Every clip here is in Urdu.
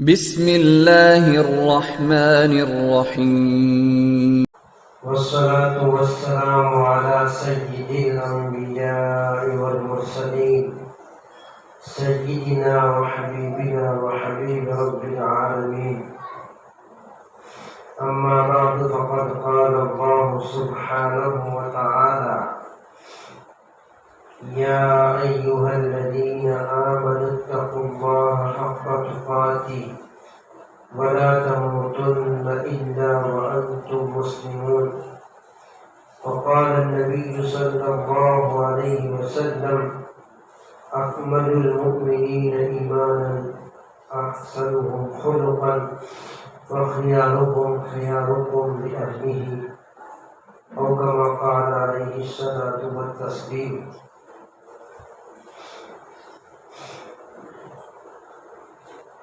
بسم اللہ الرحمن الرحیم والصلاة والسلام على سيد الأنبياء والمرسلين سيدنا وحبيبنا وحبيب رب العالمين أما بعد فقد قال الله سبحانه وتعالى يا أيها الذين آمنوا اتقوا الله حق تقاته ولا تموتن إلا وأنتم مسلمون وقال النبي صلى الله عليه وسلم أكمل المؤمنين إيمانا أحسنهم خلقا وخيارهم خياركم لأهله أو كما قال عليه الصلاة والتسليم.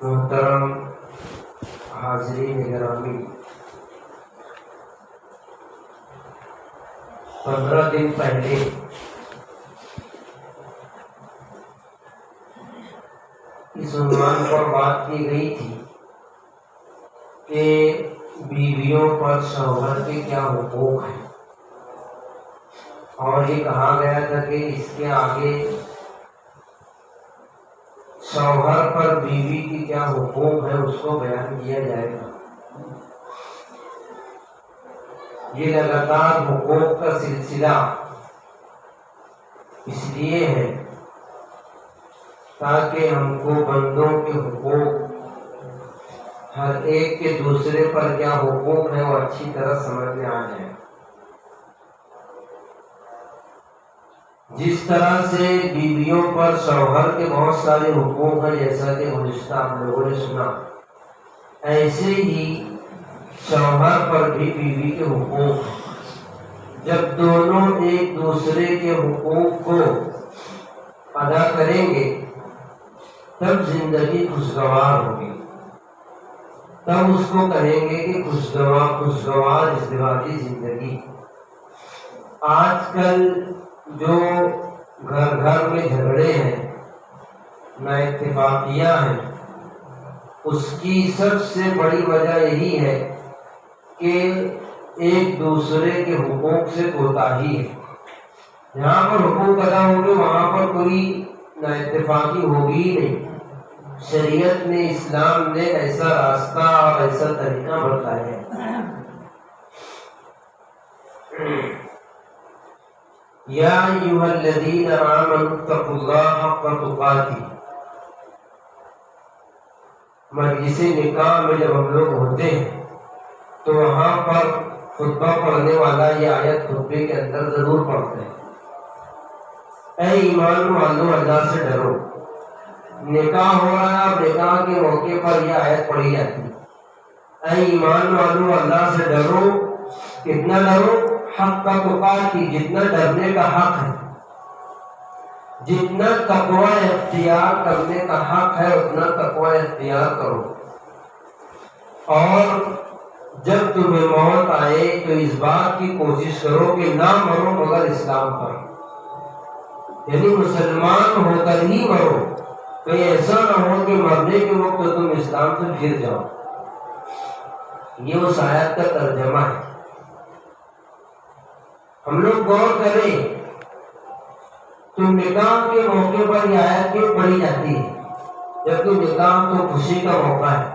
محترم حاضرین گرامی، 15 دن پہلے اس عنوان پر بات کی گئی تھی کہ بیویوں پر شوہر کے کیا حقوق ہیں، اور یہ کہا گیا تھا کہ اس کے آگے شوہر پر بیوی کی کیا حقوق ہے اس کو بیان کیا جائے گا. یہ لگاتار حقوق کا سلسلہ اس لیے ہے تاکہ ہم کو بندوں کے حقوق، ہر ایک کے دوسرے پر کیا حقوق ہیں، وہ اچھی طرح سمجھ میں آ جائے. جس طرح سے بیویوں پر شوہر کے بہت سارے حقوق ہیں، جیسا کہ گزشتہ آپ لوگوں نے سنا، ایسے ہی شوہر پر بھی بیوی کے حقوق ہیں. جب دونوں ایک دوسرے کے حقوق کو ادا کریں گے تب زندگی خوشگوار ہوگی، تب اس کو کہیں گے کہ خوشگوار ازدواجی زندگی. آج کل جو گھر گھر میں جھگڑے ہیں، نا اتفاقیاں ہیں، اس کی سب سے بڑی وجہ یہی ہے کہ ایک دوسرے کے حقوق سے کوتاہی ہے. جہاں پر حقوق ادا ہوں گے وہاں پر کوئی نا اتفاقی ہوگی ہی نہیں. شریعت نے، اسلام نے ایسا راستہ اور ایسا طریقہ بتایا ہے. یا ایھا الذین آمنوا اتقوا اللہ حق تقاتہ. مجلس نکاح میں جب ہم لوگ ہوتے ہیں تو وہاں پر خطبہ پڑھنے والا یہ آیت خطبے کے اندر ضرور پڑھتے ہیں: اے ایمان والو، اللہ سے ڈرو. نکاح ہو رہا ہے اور نکاح کے موقع پر یہ آیت پڑھی جاتی ہے: اے ایمان والو، اللہ سے ڈرو. کتنا ڈرو؟ حق تقاتہ، جتنا ڈرنے کا حق ہے، جتنا تقوی اختیار کرنے کا حق ہے اتنا تقوی اختیار کرو. اور جب تمہیں موت آئے تو اس بات کی کوشش کرو کہ نہ مرو مگر اسلام پر، یعنی مسلمان ہو کر ہی مرو. کہیں ایسا نہ ہو کہ مرنے کے وقت تم اسلام سے پھر جاؤ. یہ اس آیت کا ترجمہ ہے. ہم لوگ غور کریں تو نکاح کے موقع پر یہ آیت کیوں پڑھی جاتی ہے؟ جبکہ نکاح تو خوشی کا موقع ہے.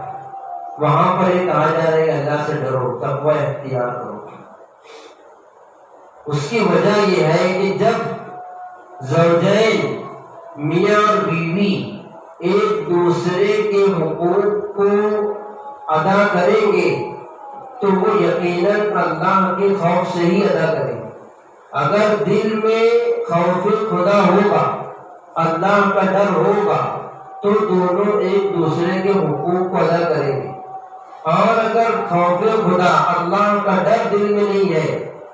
وہاں پر یہ کہا جا رہا ہے کہ اللہ سے ڈرو، تقوی اختیار کرو. اس کی وجہ یہ ہے کہ جب زوجین، میاں اور بیوی، ایک دوسرے کے حقوق کو ادا کریں گے تو وہ یقیناً اللہ کے خوف سے ہی ادا کریں گے. اگر دل میں خوف خدا ہوگا، اللہ کا ڈر ہوگا، تو دونوں ایک دوسرے کے حقوق کو ادا کریں گے. اور اگر خوف خدا، اللہ کا ڈر دل میں نہیں ہے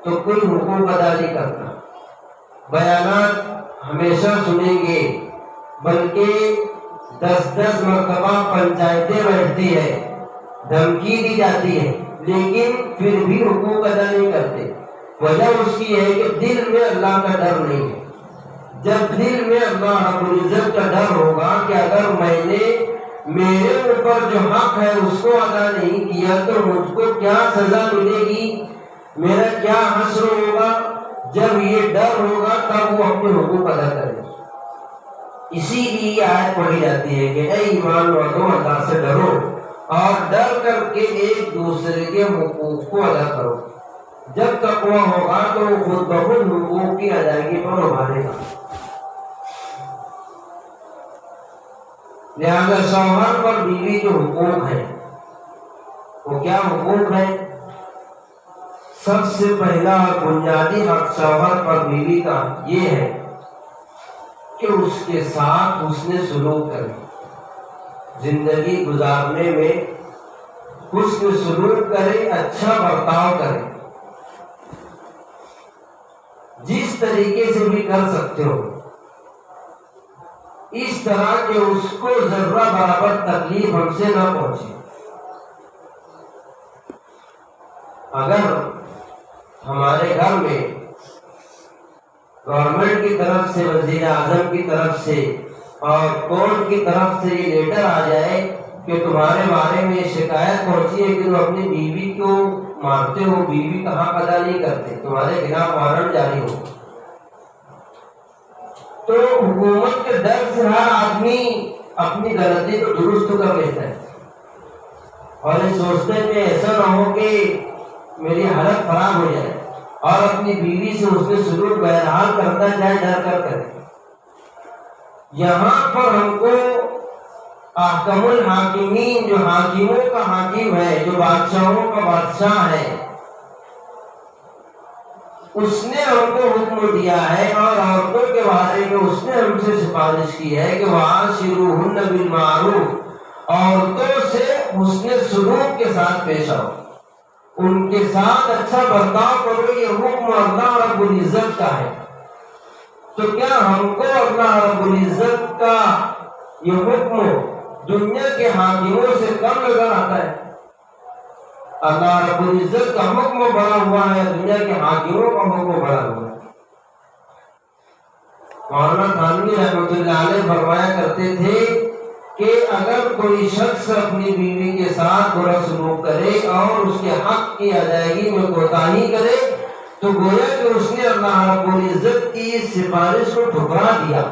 تو کوئی حقوق ادا نہیں کرتا. بیانات ہمیشہ سنیں گے، بلکہ 10 مرتبہ پنچایتیں بیٹھتی ہے، دھمکی دی جاتی ہے، لیکن پھر بھی حقوق ادا نہیں کرتے. وجہ اس کی ہے کہ دل میں اللہ کا ڈر نہیں ہے. جب دل میں اللہ رب العزت کا ڈر ہوگا کہ اگر میں نے میرے پر جو حق ہے اس کو ادا نہیں کیا تو مجھ کو کیا سزا ملے گی، میرا کیا حشر ہوگا؟ جب یہ ڈر ہوگا تب وہ اپنے حقوق ادا کرے. اسی لیے یہ آیت پڑھی جاتی ہے کہ اے ایمان والو اللہ سے ڈرو اور ڈر کر کے ایک دوسرے کے حقوق کو ادا کرو. جب تقویٰ ہوگا تو وہ خود بخود حقوق کی ادائیگی پر ابھارے گا. لہذا شوہر پر بیوی کے حقوق ہیں. وہ کیا حقوق ہیں؟ سب سے پہلا اور بنیادی حق شوہر پر بیوی کا یہ ہے کہ اس کے ساتھ حسن سلوک کرے. زندگی گزارنے میں حسن سلوک کرے، اچھا برتاؤ کرے، جس طریقے سے بھی کر سکتے ہو اس طرح کہ اس کو ذرہ برابر تکلیف ہم سے نہ پہنچے. اگر ہمارے گھر میں گورنمنٹ کی طرف سے، وزیر اعظم کی طرف سے اور کورٹ کی طرف سے یہ لیٹر آ جائے کہ تمہارے بارے میں شکایت پہنچی ہے کہ تم اپنی بیوی کو مارتے ہو، بیوی کا حق ادا نہیں کرتے، تمہارے خلاف وارنٹ جاری ہو، تو حکومت کے ڈر سے ہر آدمی اپنی غلطی کو درست کر لیتا ہے اور یہ سوچتے کہ ایسا نہ ہو کہ میری حالت خراب ہو جائے، اور اپنی بیوی سے اس نے سلوک بہرحال کرتا جائے ڈر کر کرے. یہاں پر ہم کو احکم الحاکمین، جو حاکموں کا حاکم ہے، جو بادشاہوں کا بادشاہ ہے، اس نے ہم کو حکم دیا ہے اور عورتوں کے بارے میں اس نے ہم سے سفارش کی ہے کہ وَعَاشِرُوهُنَّ بِالْمَعْرُوفِ، عورتوں سے حسن سلوک کے ساتھ پیش آؤ، ان کے ساتھ اچھا برتاؤ کرو. یہ حکم اللہ رب العزت کا ہے. تو کیا ہم کو اللہ رب العزت کا یہ حکم دنیا کے حاکموں سے کم نظر آتا ہے؟ اللہ رب العزت کا حکم بڑا ہوا ہے، دنیا کے حاکموں کا حکم بڑا ہوا ہے. مولانا تھانوی رحمۃ اللہ علیہ فرمایا کرتے تھے کہ اگر کوئی شخص اپنی بیوی کے ساتھ برا سلوک کرے اور اس کے حق کی ادائیگی میں کوتاہی کرے تو گویا کہ اس نے اللہ رب العزت کی سفارش کو ٹھکرا دیا.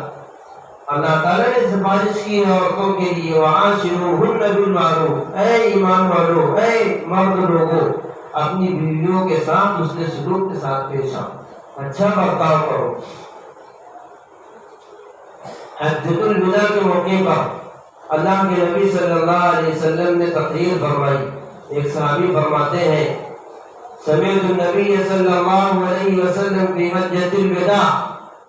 اللہ تعالیٰ نے سفارش کی ہے عورتوں کے لیے وَعَاشِرُوهُنَّ بِالْمَعْرُوفِ، اے ایمان والو، اے مرد لوگوں، اپنی بیویوں کے ساتھ حسن سلوک کے ساتھ پیش آؤ، اچھا برتاؤ کرو. حجۃ الوداع کے موقع پر اللہ کے نبی صلی اللہ علیہ وسلم نے تقریر فرمائی. ایک صحابی فرماتے ہیں سمعت النبی صلی اللہ علیہ وسلم فی حجۃ الوداع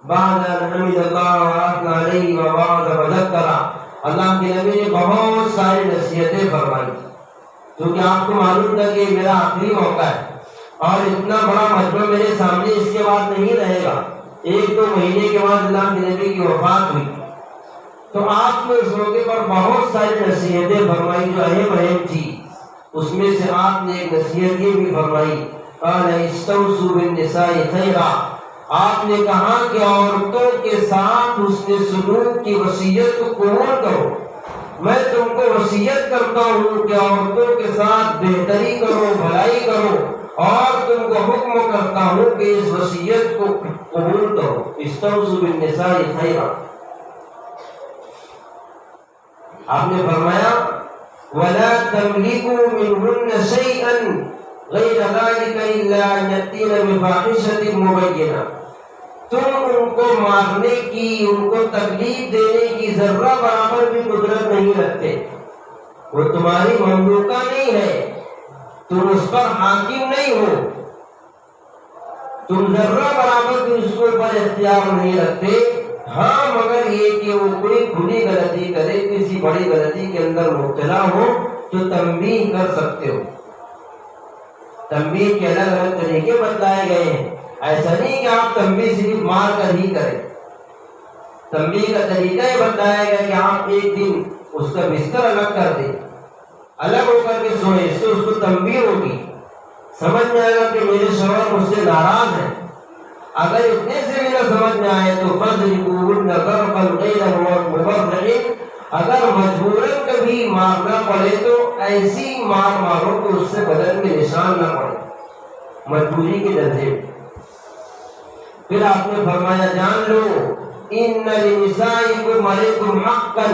بعد ان حمد اللہ وآثنى علیہ ووعظ وذکر. اللہ کے نبی نے بہت ساری نصیحتیں فرمائی کیونکہ آپ کو معلوم تھا کہ میرا آخری موقع ہے اور اتنا بڑا مجمع میرے سامنے اس کے بعد نہیں رہے گا. 1-2 مہینے کے بعد اللہ کے نبی کی وفات ہوئی تو آپ نے اس موقع پر بہت ساری نصیحتیں فرمائی جو اہم تھی. اس میں سے آپ نے ایک نصیحت یہ بھی فرمائی قال استوصوا بالنساء خیرا. آپ نے کہا کہ عورتوں کے ساتھ حسن سلوک کی وصیت کو قبول کرو. میں تم کو وصیت کرتا ہوں کہ عورتوں کے ساتھ بہتری کرو، بھلائی کرو، اور تم کو حکم کرتا ہوں کہ اس وصیت کو قبول کرو. استوصوا بالنساء خیرا. آپ نے فرمایا وَلَا تَمْلِكُوا مِنْهُنَّ شَيْئًا غَيْرَ ذَلِكَ إِلَّا أَنْ يَأْتِينَ بِفَاحِشَةٍ مُبَيِّنَةٍ. تم ان کو مارنے کی، ان کو تکلیف دینے کی ذرہ برابر بھی قدرت نہیں رکھتے. وہ تمہاری مملوکہ نہیں ہے، تم اس پر حاکم نہیں ہو، تم ذرہ برابر بھی اس کے اوپر اختیار نہیں رکھتے. ہاں مگر یہ کہ وہ کوئی کھلی غلطی کرے، کسی بڑی غلطی کے اندر مبتلا ہو تو تنبیہ کر سکتے ہو. تنبیہ کے الگ الگ طریقے بتلائے گئے ہیں. ایسا نہیں کہ آپ تنبیہ صرف مار کر ہی کریں. تنبیہ کا طریقہ یہ بتایا گیا کہ آپ ایک دن اس کا بستر الگ کر دیں، الگ ہو کر کے سوئیں، اس سے اس کو تنبیہ ہوگی، سمجھ میں آئے گا کہ میرے شوہر مجھ سے ناراض ہیں. اگر اتنے سے میرا سمجھ میں آئے تو فَضْرِبُوهُنَّ ضَرْبًا غَيْرَ مُبَرِّحٍ، اگر مجبوراً کبھی مارنا پڑے تو ایسی مار مارو کہ اس سے بدن میں نشان نہ پڑے، مجبوری کے درجے۔ پھر آپ نے فرمایا جان لو ان لنسائکم علیکم حقا،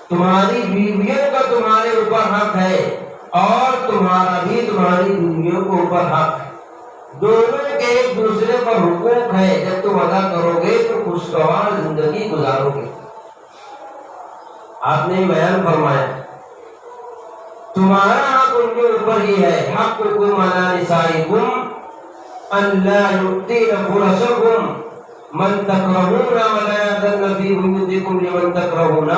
تمہاری بیویوں کا تمہارے اوپر حق ہے اور تمہارا بھی تمہاری بیویوں کے اوپر حق ہے، دونوں کے ایک دوسرے پر حقوق ہے، جب تم ادا کرو گے تو خوشگوار زندگی گزارو گے۔ آپ نے بیان فرمایا تمہارا حق ان کے اوپر ہی ہے، حقکم علی نسائکم ان لا یؤتین فرشکم من تکرہون ولا یأذن فی بیوتکم لمن تکرہون،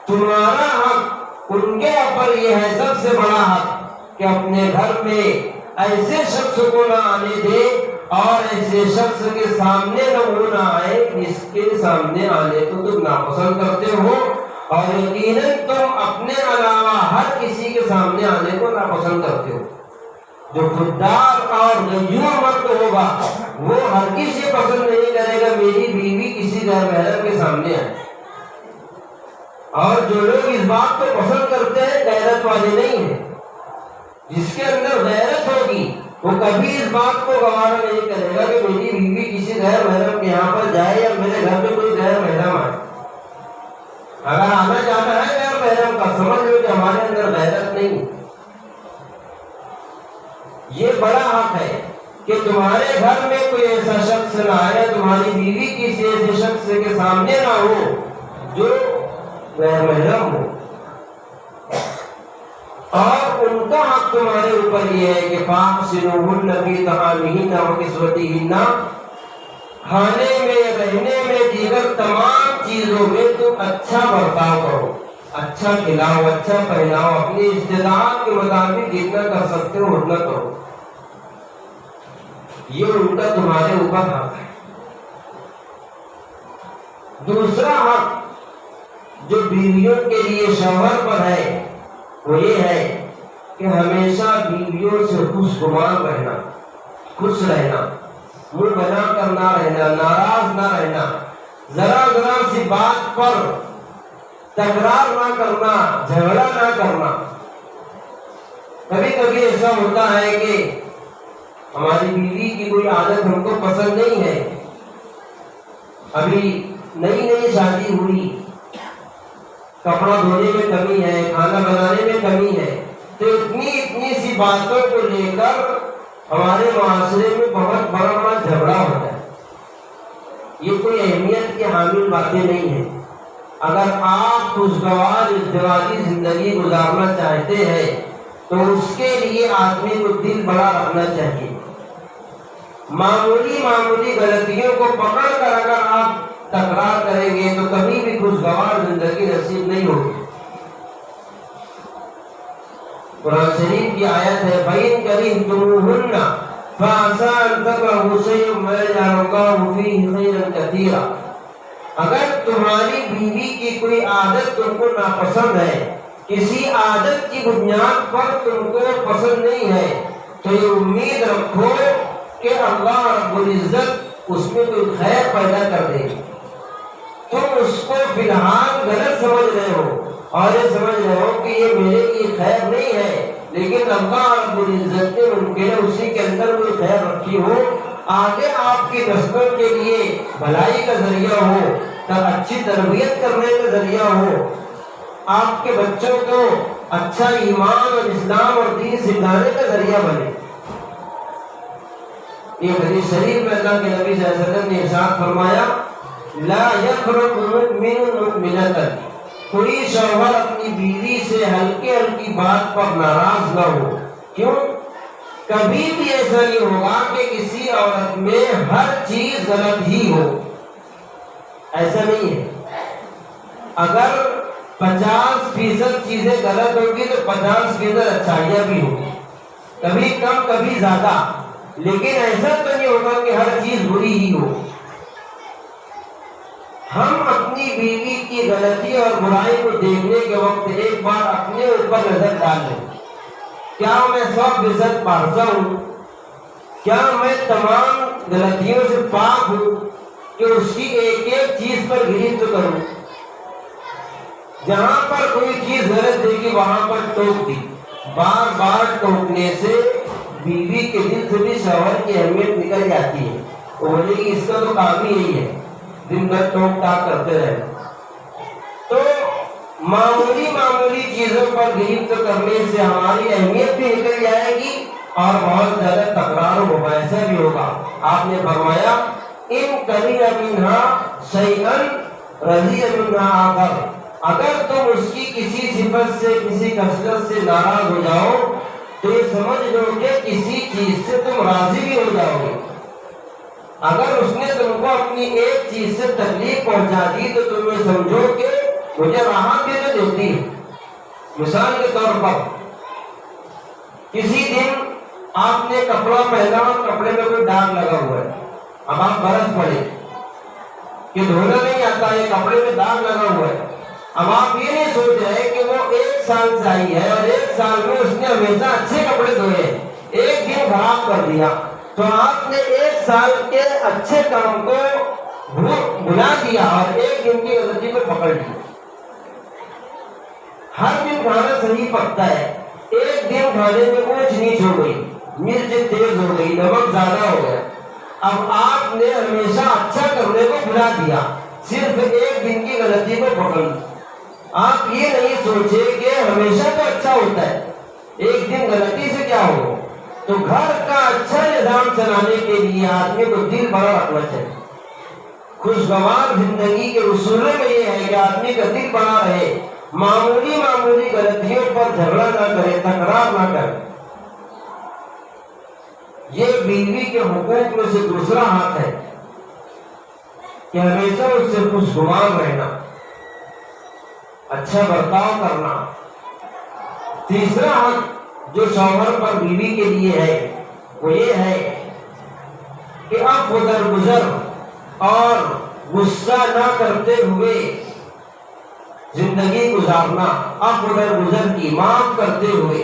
تمہارا حق ان کے اوپر یہ ہے، سب سے بڑا حق، کہ اپنے گھر میں ایسے شخص کو نہ آنے دے اور ایسے شخص کے سامنے نہ وہ نہ آئے جس کے سامنے آنے کو تم ناپسند کرتے ہو، اور یقیناً تم اپنے علاوہ ہر کسی کے سامنے آنے کو ناپسند کرتے ہو۔ جو خوددار اور غیور مرد ہوگا وہ ہر کسی پسند نہیں کرے گا میری بیوی کسی غیر محرم کے سامنے آئے، اور جو لوگ اس بات کو پسند کرتے ہیں غیرت والے نہیں ہیں، جس کے اندر غیرت ہوگی وہ کبھی اس بات کو گوارا نہیں کرے گا کہ میری بیوی کسی غیر محرم کے یہاں پر جائے یا میرے گھر میں کوئی غیر محرم آئے۔ اگر آنا جانا ہے غیر محرم کا، سمجھ لو کہ ہمارے اندر غیرت نہیں۔ یہ بڑا حق ہے کہ تمہارے گھر میں کوئی ایسا شخص نہ آئے، تمہاری بیوی کسی ایسے شخص کے سامنے نہ ہو جو غیر محرم ہو، اور ان کا حق تمہارے اوپر یہ ہے کہ فاحسنوہن فی طعامہن وکسوتہن، کھانے میں، رہنے میں، دیگر تمام چیزوں میں تم اچھا برتاؤ کرو، اچھا کھلاؤ، اچھا پہناؤ، اپنی استطاعت کے مطابق جتنا کر سکتے ہو اتنا کرو، یہ ان کا تمہارے اوپر حق ہے۔ دوسرا حق جو بیویوں کے لیے شوہر پر ہے وہ یہ ہے کہ ہمیشہ بیویوں سے خوشگوار رہنا، خوش رہنا، منہ بنا کر نہ رہنا، ناراض نہ رہنا، ذرا ذرا سی بات پر تکرار نہ کرنا، جھگڑا نہ کرنا۔ کبھی کبھی ایسا ہوتا ہے کہ ہماری بیوی کی کوئی عادت ہم کو پسند نہیں ہے، ابھی نئی نئی شادی ہوئی، کپڑا دھونے میں کمی ہے، کھانا بنانے میں کمی ہے، تو اتنی سی باتوں کو لے کر ہمارے معاشرے میں بہت بڑا جھگڑا ہوتا ہے۔ یہ کوئی اہمیت کے حامل باتیں نہیں ہیں۔ اگر آپ خوشگوار ازدواجی زندگی گزارنا چاہتے ہیں تو اس کے لیے آدمی کو دل بڑا رکھنا چاہیے۔ معمولی غلطیوں کو پکڑ کر اگر آپ تکرار کریں گے تو کبھی بھی خوشگوار زندگی نصیب نہیں ہوگی۔ قرآن شریف کی آیت ہے فَإِن كَرِهْتُمُوهُنَّ فَعَسَىٰ أَن تَكْرَهُوا شَيْئًا وَيَجْعَلَ اللَّهُ فِيهِ خَيْرًا كَثِيرًا، اگر تمہاری بیوی کی کوئی عادت تم کو ناپسند ہے، کسی عادت کی بنیاد پر تم کو پسند نہیں ہے، تو یہ امید رکھو کہ اللہ رب العزت اس میں کوئی خیر پیدا کر دے گی۔ تم اس کو فی الحال غلط سمجھ رہے ہو اور یہ سمجھ رہے ہو کہ یہ میرے لیے خیر نہیں ہے، لیکن اللہ رب العزت نے ممکن ہے اسی کے اندر کوئی خیر رکھی ہو، آگے آپ کی نسلوں کے لیے بھلائی کا ذریعہ ہو، اچھی تربیت کرنے کا ذریعہ ہو، آپ کے بچوں کو اچھا ایمان اور اسلام اور دین سکھانے کا ذریعہ بنے۔ یہ حدیث شریف میں اللہ کے نبی صلی اللہ علیہ وسلم نے ارشاد فرمایا لا یفرق مؤمن مؤمنۃ، کوئی شوہر اپنی بیوی سے ہلکی بات پر ناراض نہ ہو۔ کیوں؟ کبھی بھی ایسا نہیں ہوگا کہ کسی عورت میں ہر چیز غلط ہی ہو، ایسا نہیں ہے۔ اگر 50% چیزیں غلط ہوگی تو 50% اچھائیاں بھی ہوگی، کبھی کم کبھی زیادہ، لیکن ایسا تو نہیں ہوگا کہ ہر چیز بری ہی ہو۔ ہم اپنی بیوی کی غلطی اور برائی کو دیکھنے کے وقت ایک بار اپنے اوپر نظر ڈال لیں، کیا میں 100% پارسا ہوں؟ کیا میں تمام غلطیوں سے پاک ہوں کہ اس کی ایک چیز پر گرفت کروں؟ جہاں پر کوئی چیز غلط دیکھی وہاں پر ٹوک دی. بار بار ٹوکنے سے بیوی کے دل سے بھی شوہر کی اہمیت نکل جاتی ہے. وہ بولے کہ اس کا تو کام ہی یہی ہے دن بھر ٹوک ٹاک کرتے رہے. تو معمولی چیزوں پر گرفت کرنے سے ہماری اہمیت بھی نکل جائے گی اور بہت زیادہ تکرار و مباحثہ بھی ہوگا. آپ نے فرمایا ان کریہ منہا شیئا رضی منہا آخر. اگر تم اس کی کسی صفت سے کسی خصلت سے ناراض ہو جاؤ تو یہ سمجھ لو کہ کسی چیز سے تم راضی بھی ہو جاؤ گے. اگر اس نے تم کو اپنی ایک چیز سے تکلیف پہنچا دی تو تم یہ سمجھو کہ مجھے راحت بھی تو دیتی ہے. مثال کے طور پر کسی دن آپ نے کپڑا پہنا اور کپڑے میں کوئی داغ لگا ہوا ہے. اب آپ برس پڑے کہ دھونا نہیں آتا ہے, کپڑے میں داغ لگا ہوا ہے. اب آپ یہ نہیں سوچ رہے کہ وہ 1 سال سے آئی ہے اور 1 سال میں اس نے ہمیشہ اچھے کپڑے دھوئے, ایک دن خراب کر دیا تو آپ نے 1 سال کے اچھے کام کو بھلا دیا اور 1 دن کی غلطی کو پکڑ لی. ہر دن کھانا صحیح پکتا ہے, 1 دن کھانے میں اونچ نیچ ہو گئی, مرچ تیز ہو گئی, نمک زیادہ ہو گیا. اب آپ نے ہمیشہ اچھا کرنے کو بھلا دیا, صرف 1 دن کی غلطی کو پکڑ لی. آپ یہ نہیں سوچے کہ ہمیشہ تو اچھا ہوتا ہے, 1 دن غلطی سے کیا ہو. تو گھر کا اچھا نظام چلانے کے لیے آدمی کو دل بڑا رکھنا چاہیے. خوشگوار زندگی کے اصولوں میں یہ ہے کہ آدمی کا دل بڑا رہے, معمولی غلطیوں پر جھگڑا نہ کرے, تکرار نہ کرے. یہ بیوی کے حقوق میں سے دوسرا حق ہے کہ ہمیشہ اس سے خوشگوار رہنا, اچھا برتاؤ کرنا. تیسرا حق جو شوہر پر بیوی کے لیے ہے وہ یہ ہے کہ عفو درگزر اور غصہ نہ کرتے ہوئے زندگی گزارنا. عفو درگزر کی, معاف کرتے ہوئے.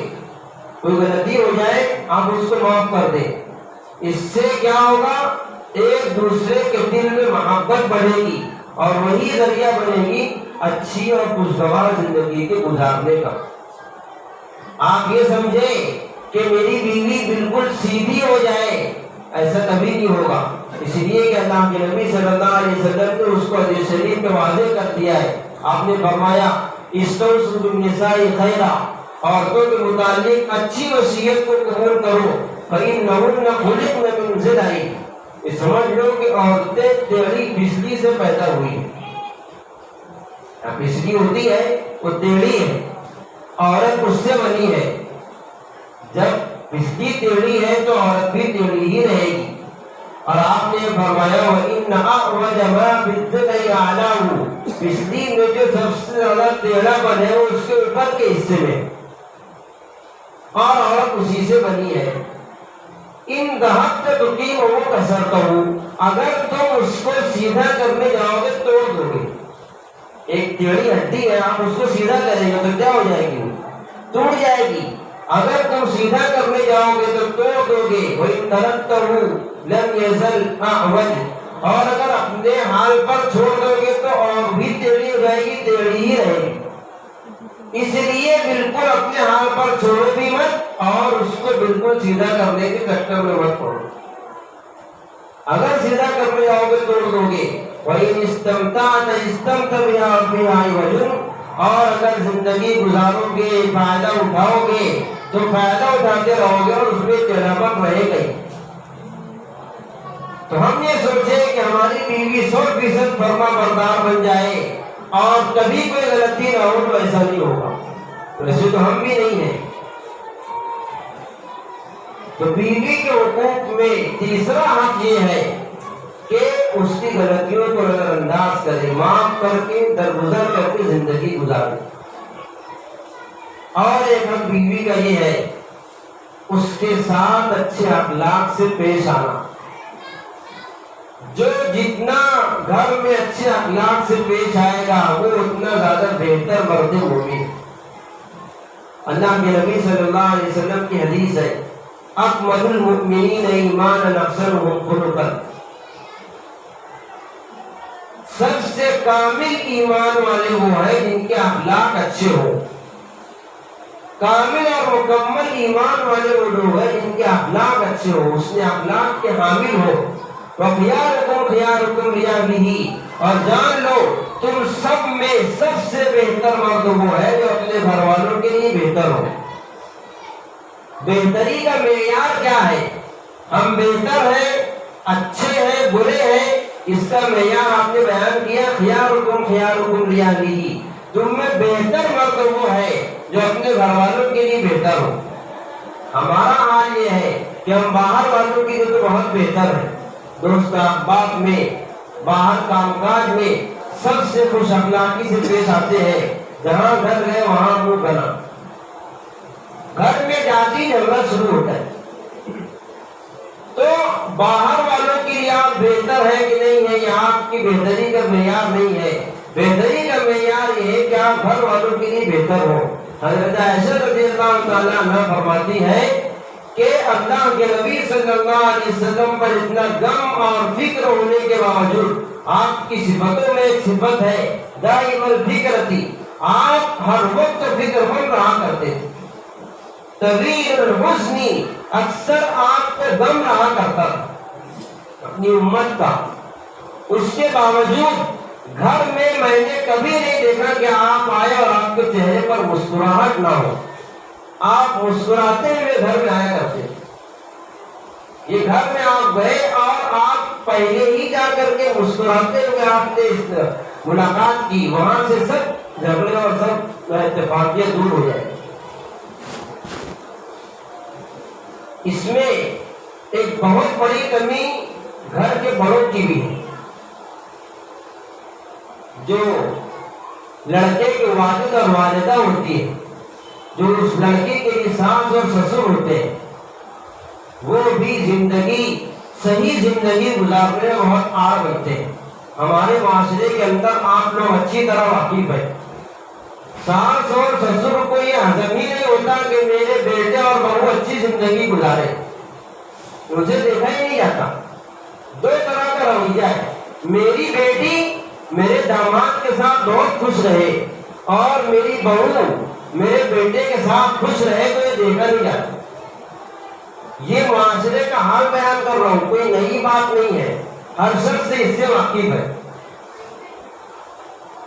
کوئی غلطی ہو جائے آپ اس کو معاف کر دیں. اس سے کیا ہوگا, ایک دوسرے کے دل میں محبت بڑھے گی اور وہی ذریعہ بنے گی اچھی اور خوشگوار زندگی کے گزارنے کا. آپ یہ سمجھیں کہ میری بیوی بالکل سیدھی ہو جائے, ایسا کبھی نہیں ہوگا. اس لیے کہ اللہ کے نبی صلی اللہ علیہ وسلم نے اس کو حدیث شریف میں واضح کر دیا ہے. آپ نے فرمایا استوصوا بالنساء خیرا, عورتوں کے متعلق اچھی وصیت کو قبول کرو. فإنهن خلقن من ضلع, یہ سمجھ لو کہ عورتیں ٹیڑھی بجلی سے پیدا ہوئی ہیں. بجلی ہوتی ہے وہ ٹیڑھی ہے, عورت اس سے بنی ہے. جب بجلی ٹیڑھی ہے تو عورت بھی ٹیڑھی ہی رہے گی. اور آپ نے فرمایا وَإِنَّ أَعْوَجَ مَا فِي الضِّلْعِ أَعْلَاهُ, بجلی میں جو سب سے زیادہ ٹیڑھا بن ہے وہ اس کے اوپر کے حصے میں, اور عورت اسی سے بنی ہے. ان دہت تقیمہ کسرتہ, اگر تم اس کو سیدھا کرنے جاؤ گے توڑ دو گے. ایک ٹیڑھی ہڈی ہے, آپ اس کو سیدھا کریں گے تو کیا ہو جائے گی, ٹوٹ جائے گی. اگر تم سیدھا کرنے جاؤ گے تو توڑ دو گے. وَإِن تَرَكْتَهُ لَمْ يَزَلْ أَعْوَجَ, اور اگر اپنے حال پر چھوڑ دو گے تو اور بھی ٹیڑھی ہو جائے گی, ٹیڑھی ہی رہے گی. اس لیے بالکل اپنے حال پر چھوڑو بھی مت اور اس کو بالکل سیدھا کرنے کے چکر میں مت پڑو. اگر سیدھا کرنے جاؤ گے توڑ دو گے. وَإِنِ اسْتَمْتَعْتَ اسْتَمْتَ بِهَا فِيهَا عِوَجٌ, اور اگر زندگی گزارو گے, فائدہ اٹھاؤ گے تو فائدہ اٹھاتے رہو گے اور اس میں ٹیڑھاپن رہے گا. تو ہم یہ سوچے کہ ہماری بیوی 100% فرما بردار بن جائے اور کبھی کوئی غلطی نہ ہو, تو ایسا نہیں ہوگا. ویسے تو ہم بھی نہیں ہیں. تو بیوی کے حقوق میں تیسرا حق یہ ہے کہ اس کی غلطیوں کو نظر انداز کرے, معاف کر کے درگزر کر کے زندگی گزارے. اور ایک حق بیوی کا یہ ہے اس کے ساتھ اچھے اخلاق سے پیش آنا. جو جتنا گھر میں اچھے اخلاق سے پیش آئے گا وہ اتنا زیادہ بہتر مرد مومن. اللہ کے نبی صلی اللہ علیہ وسلم کی حدیث ہے اکمل المؤمنین ایمانا احسنهم خلقا, سب سے کامل ایمان والے وہ ہیں جن کے اخلاق اچھے ہوں. کامل اور مکمل ایمان والے وہ لوگ ہیں جن کے اخلاق اچھے ہوں، اس نے اخلاق کے حامل ہو. وَخِيَارُكُمْ خِيَارُكُمْ لِأَهْلِهِ، اور جان لو تم سب میں سب سے بہتر مرد وہ ہے جو اپنے گھر والوں کے لیے بہتر ہو. بہتری کا معیار کیا ہے؟ ہم بہتر ہیں، اچھے ہیں، برے ہیں، اس کا معیار آپ نے بیان کیا. خِيَارُكُمْ خِيَارُكُمْ لِأَهْلِهِ، تم میں بہتر مرد وہ ہے جو اپنے گھر والوں کے لیے بہتر ہو. ہمارا حال یہ ہے کہ ہم باہر والوں کے لیے تو بہت بہتر ہیں، دوست احباب میں، باہر کام کاج میں سب سے خوش اخلاقی سے پیش آتے ہیں. جہاں گھر گئے وہاں منہ بنا، گھر میں جاتی جھگڑا شروع ہوتا ہے. تو باہر والوں کے لیے آپ بہتر ہیں کہ نہیں ہے، یہ آپ کی بہتری کا معیار نہیں ہے. بہتری کا معیار یہ ہے کہ آپ گھر والوں کے لیے بہتر ہو. حضرت عائشہ رضی اللہ تعالیٰ عنہ فرماتی ہے کہ اللہ کے نبی صلی اللہ علیہ وسلم پر اتنا غم اور فکر ہونے کے باوجود آپ کی صفتوں میں ایک صفت ہے دائم الفکر تھی. آپ ہر وقت فکر مند رہا کرتے تھے. طویل الحزن، اکثر آپ کو غم رہا کرتا تھا اپنی امت کا. اس کے باوجود گھر میں نے کبھی نہیں دیکھا کہ آپ آئے اور آپ کے چہرے پر مسکراہٹ نہ ہو. آپ مسکراتے ہوئے گھر میں آیا کرتے. یہ گھر میں آپ گئے اور آپ پہلے ہی جا کر کے مسکراتے ہوئے آپ نے ملاقات کی، وہاں سے سب جھگڑے اور سب اتفاقیت دور ہو جائے. اس میں ایک بہت بڑی کمی گھر کے بڑوں کی بھی ہے. جو لڑکے کے والد اور والدہ ہوتی ہے، جو اس لڑکے کے لیے ساس اور سسر ہوتے ہیں، وہ بھی زندگی صحیح زندگی گزارنے میں بہت آڑ بنتے ہیں. ہمارے معاشرے کے اندر آپ لوگ اچھی طرح واقف ہیں. ساس اور سسر کو یہ ہضم ہی نہیں ہوتا کہ میرے بیٹے اور بہو اچھی زندگی گزارے. مجھے دیکھا ہی نہیں جاتا. دو طرح کا رویہ ہے. میری بیٹی میرے داماد کے ساتھ بہت خوش رہے اور میری بہو میرے بیٹے کے ساتھ خوش رہے تو یہ دیکھا نہیں جاتا. یہ معاشرے کا حال بیان کر رہا ہوں، کوئی نئی بات نہیں ہے، ہر شخص سے اس سے واقف ہے.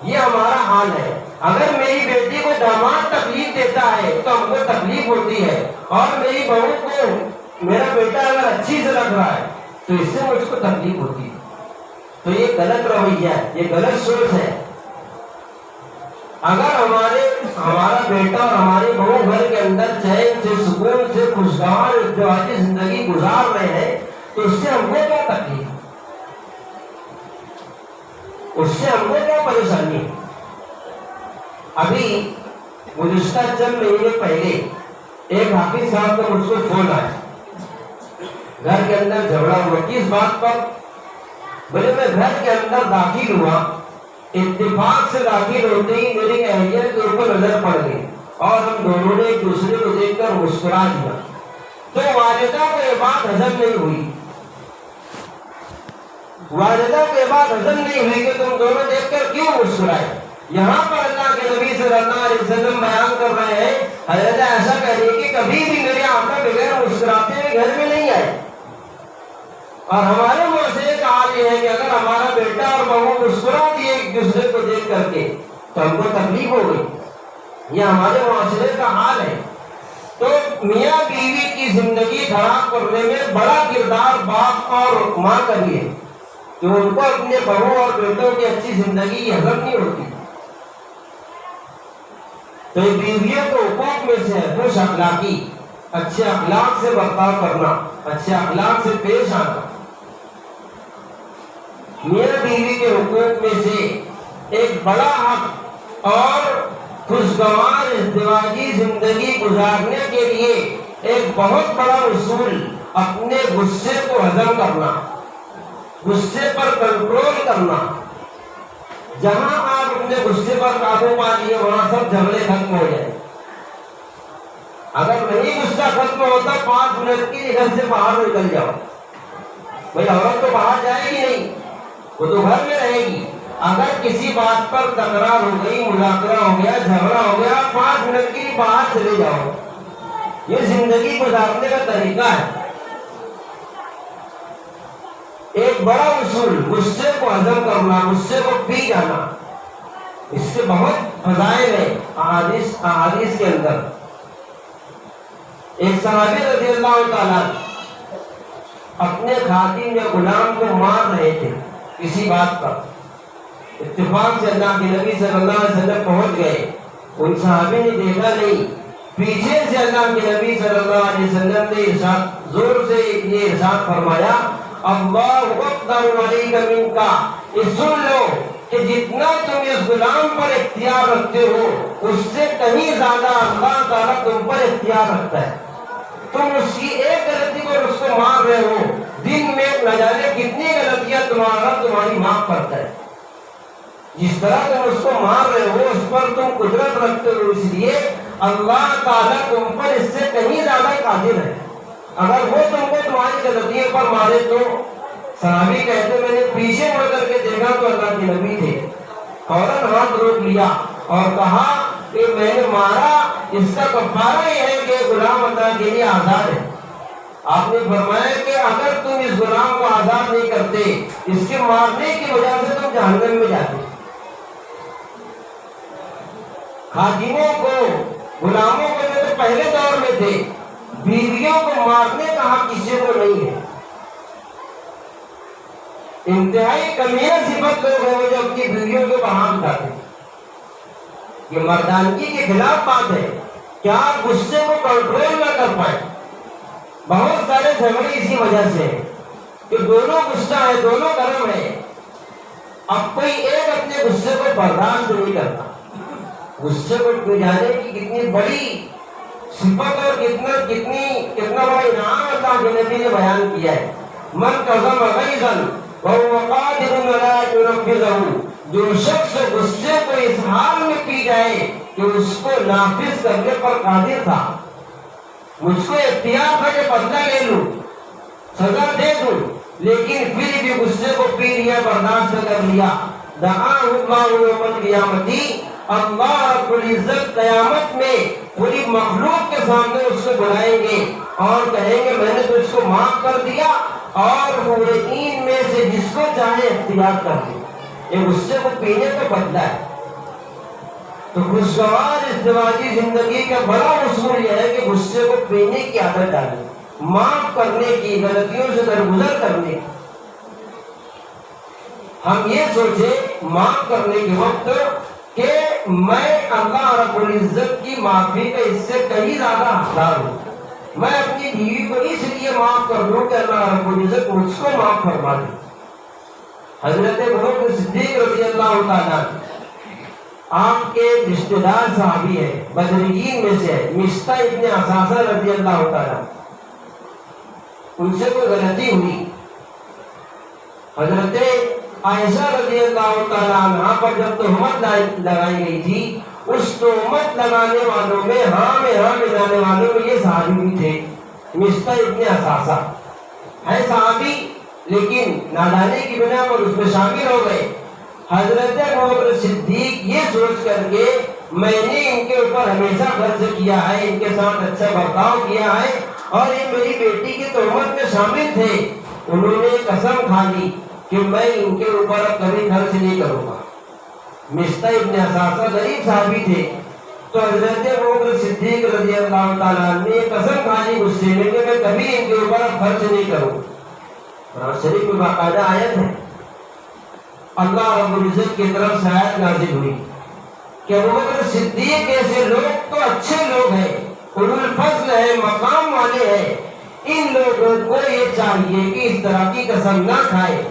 یہ ہمارا حال ہے. اگر میری بیٹی کو داماد تکلیف دیتا ہے تو ہم کو تکلیف ہوتی ہے، اور میری بہو کو میرا بیٹا اگر اچھی سے رکھ رہا ہے تو اس سے مجھ کو تکلیف ہوتی ہے. تو یہ غلط رویہ ہے، یہ غلط سوچ ہے. اگر ہمارا بیٹا اور ہماری بہو گھر کے اندر چین سے، سکون سے، خوشگوار ازدواجی زندگی گزار رہے ہیں تو اس سے ہم کو کیا تکلیف، اس سے ہم کو کیا پریشانی. ابھی گزشتہ چند مہینے پہلے ایک حافظ صاحب کا مجھ کو فون آیا. گھر کے اندر جھگڑا ہوا. کس بات پر؟ بولے میں گھر کے اندر داخل ہوا، اتفاق سے داخل ہوتے ہی میری اہلیہ کے اوپر نظر پڑ گئی اور ہم دونوں نے ایک دوسرے کو دیکھ کر مسکرا دیا. تو والدہ کو یہ بات ہضم نہیں ہوئی. والدہ کو یہ بات ہضم نہیں ہوئی کہ تم دونوں دیکھ کر کیوں مسکرائے. یہاں پر اللہ کے نبی صلی اللہ علیہ وسلم بیان کر رہے ہیں، حضرت ایسا کہنے کہ کبھی بھی میرے آقا بغیر مسکراتے ہوئے گھر میں نہیں آئے. اور ہمارے معاشرے کا حال یہ ہے کہ اگر ہمارا بیٹا اور بہو مسکرا دیے ایک دوسرے کو دیکھ کر کے تو ہم کو تکلیف ہو گئی. یہ ہمارے معاشرے کا حال ہے. تو میاں بیوی کی زندگی خراب کرنے میں بڑا کردار باپ اور ماں کا بھی ہے کہ ان کو اپنے بہو اور بیٹوں کی اچھی زندگی ہضم نہیں ہوتی. تو بیویوں کو حقوق میں سے ہے خوش اخلاقی، اچھے اخلاق سے برتاؤ کرنا، اچھے اخلاق سے پیش آنا. میاں بیوی کے حقوق میں سے ایک بڑا حق اور خوشگوار ازدواجی زندگی گزارنے کے لیے ایک بہت بڑا اصول اپنے غصے کو ہضم کرنا، غصے پر کنٹرول کرنا. جہاں آپ اپنے غصے پر قابو پا لیے وہاں سب جھگڑے ختم ہو جائیں. اگر نہیں غصہ ختم ہوتا 5 منٹ کے لیے گھر سے باہر نکل جاؤ. بھائی عورت تو باہر جائے گی نہیں، وہ تو گھر میں رہے گی. اگر کسی بات پر تکرار ہو گئی، مذاکرہ ہو گیا، جھگڑا ہو گیا، 5 منٹ کے لیے باہر چلے جاؤ. یہ زندگی گزارنے کا طریقہ ہے. ایک بڑا اصول، غصے کو ہضم کرنا، غصے کو پی جانا. اس کے بہت فضائل ہیں احادیث کے اندر. ایک صحابی رضی اللہ تعالیٰ اپنے خادم یا غلام کو مار رہے تھے کسی بات پر. اتفاق سے اللہ کے نبی صلی اللہ علیہ وسلم پہنچ گئے. ان صحابی نے دیکھا نہیں، پیچھے سے اللہ کے نبی صلی اللہ علیہ وسلم نے ارشاد، زور سے یہ ارشاد فرمایا، اللہ اقدر علیک منک. سن لو کہ جتنا تم اس غلام پر اختیار رکھتے ہو اس سے کہیں زیادہ اللہ تعالیٰ تم پر اختیار رکھتا ہے. تم اس کی ایک غلطی پر اس کو مار رہے ہو، دن میں نہ جانے کتنی غلطیاں تمہاری معاف کرتا ہے. جس طرح تم اس کو مار رہے ہو اس پر تم قدرت رکھتے ہو، اس لیے اللہ تعالیٰ تم پر اس سے کہیں زیادہ قادر ہے. اگر وہ تم کو تمہاری غلطیوں پر مارے تو صحابی کہتے میں نے پیچھے مڑ کر کے دیکھا تو اللہ کے نبی تھے. فوراً ہاتھ روک لیا اور کہا کہ میں نے مارا، اس کا کفارہ یہ ہے کہ غلام اللہ کے لیے آزاد ہے. آپ نے فرمایا کہ اگر تم اس غلام کو آزاد نہیں کرتے، اس کے مارنے کی وجہ سے تم جہنم میں جاتے. خادموں کو، غلاموں کو جو پہلے دور میں تھے، بیویوں کو مارنے کا حق کسی کو نہیں ہے. انتہائی کمینہ صفت لوگ ہیں جو اپنی بیویوں کو بہا اٹھاتے. یہ مردانگی کے خلاف بات ہے کہ آپ غصے کو کنٹرول نہ کر پائیں. بہت سارے جھگڑے اسی وجہ سے ہیں کہ دونوں غصہ ہے، دونوں گرم ہے. اب کوئی ایک اپنے غصے کو برداشت نہیں کرتا. غصے کو پی جانے کی کتنی بڑی صفت اور کتنا بڑا انعام اللہ کے نبی نے بیان کیا ہے. من کظم غیظا وهو قادر على ان ينفذه. جو شخص غصے کو اس حال میں پی جائے کہ اس کو نافذ کرنے پر قادر تھا، مجھ کو اختیار تھا کہ بدلہ لے لوں، سزا دے دوں، لیکن پھر بھی غصے کو پی لیا، برداشت کر لیا. دعاہ اللہ یوم القیامت، اللہ رب العزت قیامت میں پوری مخلوق کے سامنے اس کو بلائیں گے اور کہیں گے میں نے تجھ کو معاف کر دیا اور حورین میں سے جس کو چاہے اختیار کر دیا. یہ غصے کو پینے کا بدلہ ہے. تو خوشگوار ازدواجی زندگی کا بڑا اصول یہ ہے کہ غصے کو پینے کی عادت ڈالیں، معاف کرنے کی، غلطیوں سے درگزر کرنے کی. ہم یہ سوچیں معاف کرنے کے وقت کہ میں اللہ رب العزت کی معافی کا اس سے کہیں زیادہ حقدار ہوں. میں اپنی بیوی کو اس لیے معاف کر دوں کہ اللہ رب العزت مجھ کو معاف فرما دے. حضرت ابوبکر صدیق رضی اللہ تعالیٰ آپ کے رشتہ دار صحابی ہے، بدرین میں سے ہے، مصطح ابن اثاثہ رضی اللہ تعالیٰ. ان سے کوئی غلطی ہوئی، حضرت عائشہ رضی اللہ تعالیٰ عنہ پر جب تہمت لگائی گئی تھی، اس تہمت لگانے والوں میں ہاں ملانے والوں میں یہ صحابی بھی تھے. مصطح ابن اثاثہ ہے صحابی، لیکن نادانی کی بنا پر اس میں شامل ہو گئے. حضرت ابوبکر صدیق یہ سوچ کر کے میں نے ان کے اوپر ہمیشہ خرچ کیا ہے، ان کے ساتھ اچھا برتاؤ کیا ہے اور یہ میری بیٹی کی تہمت میں شامل تھے، انہوں نے قسم کھا لی کہ میں ان کے اوپر اب کبھی خرچ نہیں کروں گا. مصطح ابن اثاثہ غریب صحابی تھے، تو حضرت ابوبکر صدیق رضی اللہ تعالیٰ نے قسم کھا لی غصے میں کہ میں کبھی ان کے اوپر اب خرچ نہیں کروں. قرآن شریف میں باقاعدہ آیت ہے، اللہ رب العزت کی طرف سے آیت نازل ہوئی کہ ابوبکر صدیق جیسے لوگ تو اچھے لوگ ہیں، اولو الفضل ہیں، مقام والے ہیں، ان لوگوں کو یہ چاہیے کہ اس طرح کی قسم نہ کھائے.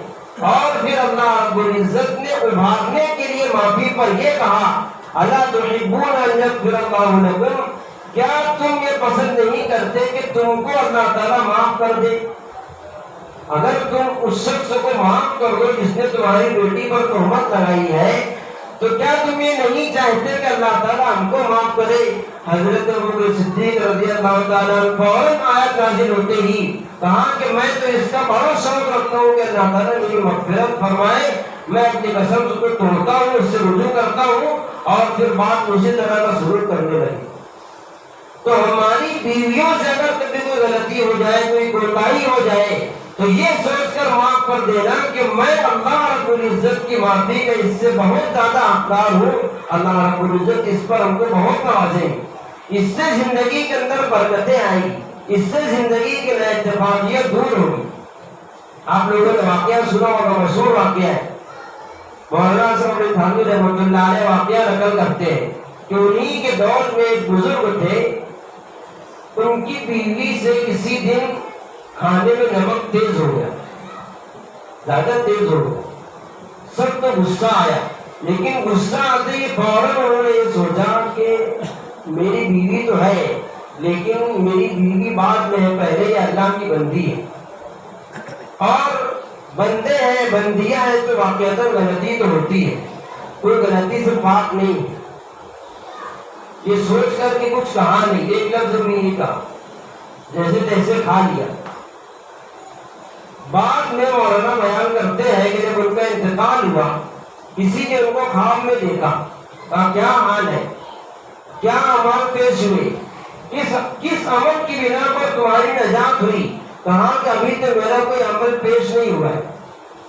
اور پھر اللہ رب العزت نے ابھارنے کے لیے معافی پر یہ کہا، الا تحبون ان یغفر اللہ لکم، کیا تم یہ پسند نہیں کرتے کہ تم کو اللہ تعالیٰ معاف کر دے؟ اگر تم اس شخص کو معاف کر دو جس نے تمہاری بیٹی پر تہمت لگائی ہے، تو کیا تم یہ نہیں چاہتے کہ اللہ تعالیٰ ہم کو معاف کرے؟ حضرت ابوبکر صدیق رضی اللہ تعالیٰ فوراً آیت نازل ہوتے ہی کہا کہ میں تو اس کا بڑا شوق رکھتا ہوں کہ اللہ تعالیٰ میری مغفرت فرمائے میں اپنی قسم کو توڑتا ہوں، اس سے رجوع کرتا ہوں اور پھر بات اسی طرح کا سلوک کرنے لگی۔ تو ہماری بیویوں سے اگر کبھی کوئی غلطی ہو جائے، کوئی کوتاہی ہو جائے، تو یہ سوچ کر معاف کر دینا کہ میں اللہ رب العزت کی معافی کا اس سے بہت زیادہ حقدار ہوں۔ اللہ رب العزت اس پر ہم کو بہت نوازے، اس سے زندگی کے اندر برکتیں آئیں گی، اس سے زندگی کے نئے اتفاقیت دور ہوگی۔ آپ لوگوں نے واقعہ سنا ہوگا، مشہور واقعہ ہے، مولانا صاحب تھانوی رحمۃ اللہ علیہ واقعہ نقل کرتے ہیں کہ انہی کے دور میں ایک بزرگ تھے، ان کی بیوی سے کسی دن کھانے میں نمک تیز ہو گیا، زیادہ تیز ہو گیا، سب کو غصہ آیا، لیکن غصہ آتے ہی فوراً انہوں نے یہ سوچا کہ میری بیوی تو ہے لیکن میری بیوی بعد میں ہے، پہلے یہ اللہ کی بندی ہے، اور بندے ہیں بندیاں ہیں تو واقعتاً غلطی تو ہوتی ہے، کوئی غلطی سے پاک نہیں۔ یہ سوچ کر کے کچھ کہا نہیں، ایک لفظ بھی نہیں کہا، جیسے تیسے کھا لیا۔ بعد میں مولانا بیان کرتے ہیں کہ جب ان کا انتقال ہوا، کسی نے ان کو خواب میں دیکھا، کہا کیا حال ہے، کیا عمل پیش ہوئے، کس عمل کی بنا پر تمہاری نجات ہوئی؟ کہا کہ ابھی تو میرا کوئی عمل پیش نہیں ہوا ہے،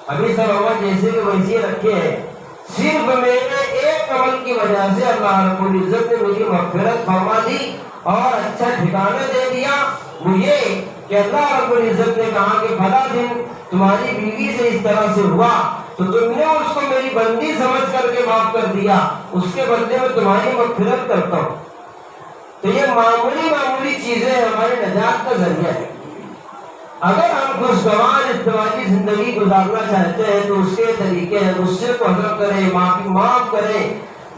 ابھی سب عمل جیسے کہ ویسے رکھے ہیں، صرف میرے ایک عمل کی وجہ سے اللہ رب العزت نے میری مغفرت فرما دی اور اچھا ٹھکانہ دے دیا، وہ یہ کہ اللہ رب العزت نے کہا کہ بھلا دن تمہاری بیوی سے اس طرح سے ہوا تو تم نے اس کو میری بندی سمجھ کر کے معاف کر دیا، اس کے بدلے میں تمہاری مغفرت کرتا ہوں۔ تو یہ معمولی چیزیں ہماری نجات کا ذریعہ ہے۔ اگر ہم خوشگوار اتواری زندگی گزارنا چاہتے ہیں تو اس کے طریقے ہیں، غصے کو حضر کریں، معاف کریں،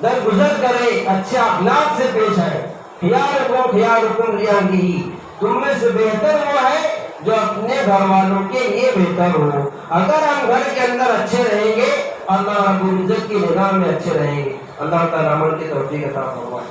درگزر کریں، اچھے اخلاق سے پیش آئیں۔ خیارکم لیاہلہ، تم میں سے بہتر وہ ہے جو اپنے گھر والوں کے لیے بہتر ہو۔ اگر ہم گھر کے اندر اچھے رہیں گے، اللہ رب العزت کی نگاہ میں اچھے رہیں گے۔ اللہ تعالیٰ عمل کی توفیق عطا فرمائے۔